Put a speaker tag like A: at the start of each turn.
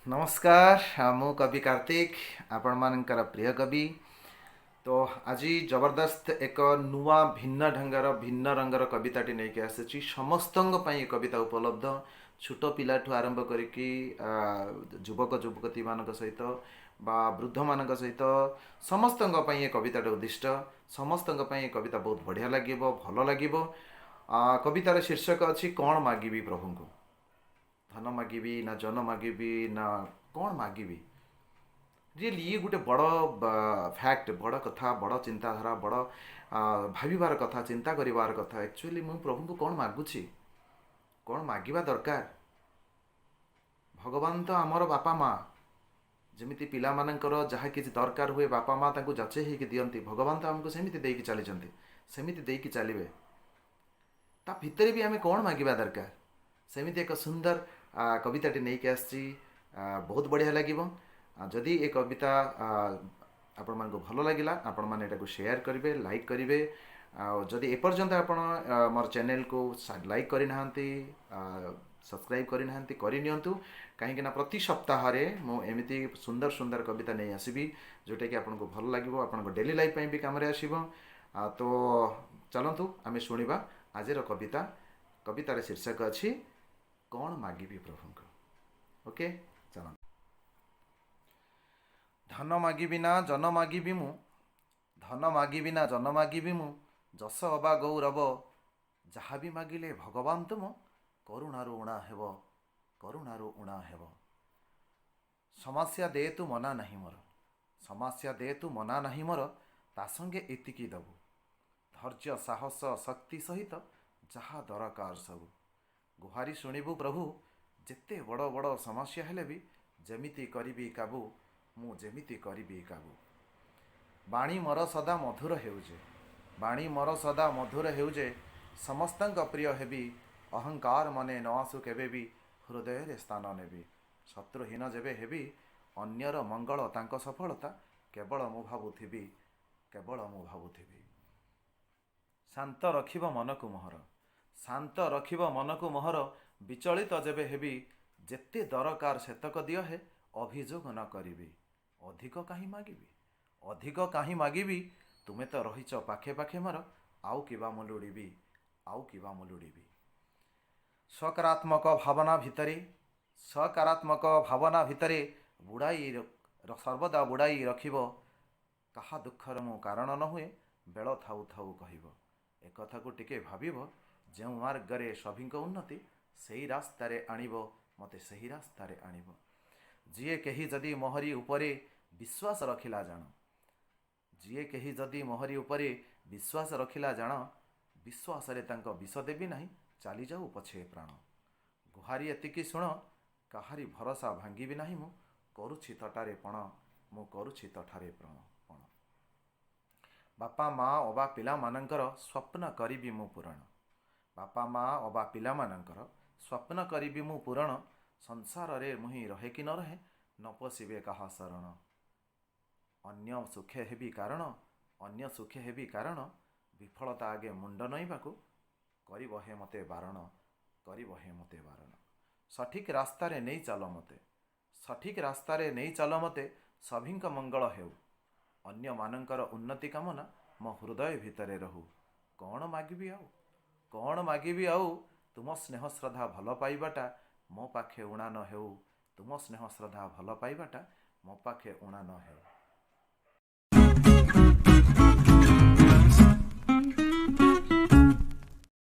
A: नमस्कार मु कवि कार्तिक आपण मानकर प्रिय कवि। तो आज जबरदस्त एक नुआ भिन्न ढंगर भिन्न रंगर कविताटी नहीं आसी समस्त कविता उपलब्ध छोट पिलाठू आरंभ करिकी युवक युवती मान सहित बा वृद्ध मान सहित समस्त ये कविता उद्दिष्ट समस्त कविता बहुत बढ़िया लगे भल लगे। कवितार शीर्षक अच्छी कौन मागिबी प्रभु को धन मागिबी ना जन मागिबी ना कौन मागिबी। रियली ये गोटे बड़ फैक्ट बड़ कथा बड़ चिंताधारा बड़ भाविबार कथा चिंता करिवार कथा एक्चुअली मु प्रभु को कौन मागुछि कौन मागिबा दरकार। भगवान तो आमर बापा माँ जमिति पिला मानकर जहाँ किसी दरकार हुए बापा माँ तांको जचे ही दियंती भगवान तो आमको सेमिति देकी चलीचंती सेमिति देकी चलिबे। ता भितर भी आमे कौन मागिबा दरकार सेमिति एक सुंदर कविताटी नहीं के आसची बहुत बढ़िया लगिबो। जदि ए कविता आपण मानको भल लागिला आपण माने एटाको शेयर करिवे लाइक करिवे। जदि एपर्यंत आपण मोर चैनल को लाइक करि नाहंती सब्सक्राइब करि नाहंती करि नियंतु कहीं प्रति सप्ताह रे मो एमिति सुंदर सुंदर कविता नहीं आसीबी जोटा कि आपनको भल लागिबो आपनको डेली लाइफ पई भी काम रे आसीबो। तो चलंतु आमे सुनिबा आजिर कविता। कवितार शीर्षक अछि कौन मागिबी प्रभु को। ओके चलंतु। धन मागिबी ना जन मागिबी मु धन मागिबी ना जन मागिबी मु जस अबा गौरव जहाँ भी मागिले भगवान तुम करुणारू उणा हेब करुणारू उणा हेब। समस्या दे तू मना नहीं मोर समस्या दे तू मना नहीं मोर ता संगे एतिकी दबु धैर्य साहस शक्ति सहित जहाँ दरकार सबु। गुहारी शुणिबु प्रभु जेते बड़ बड़ समस्या हेले भी जेमिति करिबी काबू मु जेमिति करिबी काबू। बाणी मोर सदा मधुर हेउजे बाणी मोर सदा मधुर हेउजे समस्तंक प्रिय हेबी अहंकार मने न आसु केबे भी हृदय रे स्थान नेबी। शत्रुहीन जेबे हेबी अन्यर मंगल तांको सफलता केवल मु भाबुथिबी केवल मु भाबुथिबी। शांत रखिब मन को मोहर शांत रखिब मन को मोहर विचलित जेबे हेबी जेते दरकार सेतक दियो है अभियोग न करिबी। अधिक काहीं मागिबी अधिक काहीं मागिबी तुमे तो रहिच पाखे पाखे मोर आउ किबा मुलुड़ीबी आउ किबा मुलुड़ीबी। सकारात्मक भावना भितरे सकारात्मक भावना भितरे बुड़ाई सर्वदा बुड़ाई रखिब कहा दुखर मु कारण न हुए बेल थाउ थाउ कहिब। एक कथा को टिके भाबिब जो मार्गरे सभी उन्नति सेही रास्तारे आणिब मते सेही रास्तारे आणिब। जीए कही जदि मोहरी उपरे विश्वास रखिला जान जीए कही जदि मोहरी उपरे विश्वास रखिला जान विश्वास रे तांको विष देवी नहीं चली जाऊ पछे प्राण। गुहारी एतिकी शुण काहारी भरोसा भांगी नहीं मु करुछि तटारे पण मु करुछि तठारे पण। बापा माँ अबा पिला मानकर स्वप्न करिबी मु पूरण बापा माँ अबा पिला मानकर स्वप्न करिबी मु पूरण। संसार रे मुही रहे कि न रहे न पशिबे कहा शरण। अन्य सुखे हेबी कारण अन्य सुखे हेबी कारण विफलता आगे मुंड नईबाकू करिब हे मते बारण करिब हे मते बारण। सठिक रास्ता रे नहीं चल मते सठिक रास्ता रे नहीं चल मते सभिंक मंगल हेउ। अन्य मानकर उन्नति कामना मो हृदय भितरे रहू। कौन मागिबी आउ कौन मागिबी आउ तुम स्नेह श्रद्धा भल पाइबाटा मो पाखे उणा न हेउ तुम स्नेह श्रद्धा भल पाइबाटा मो पाखे उणा न हेउ।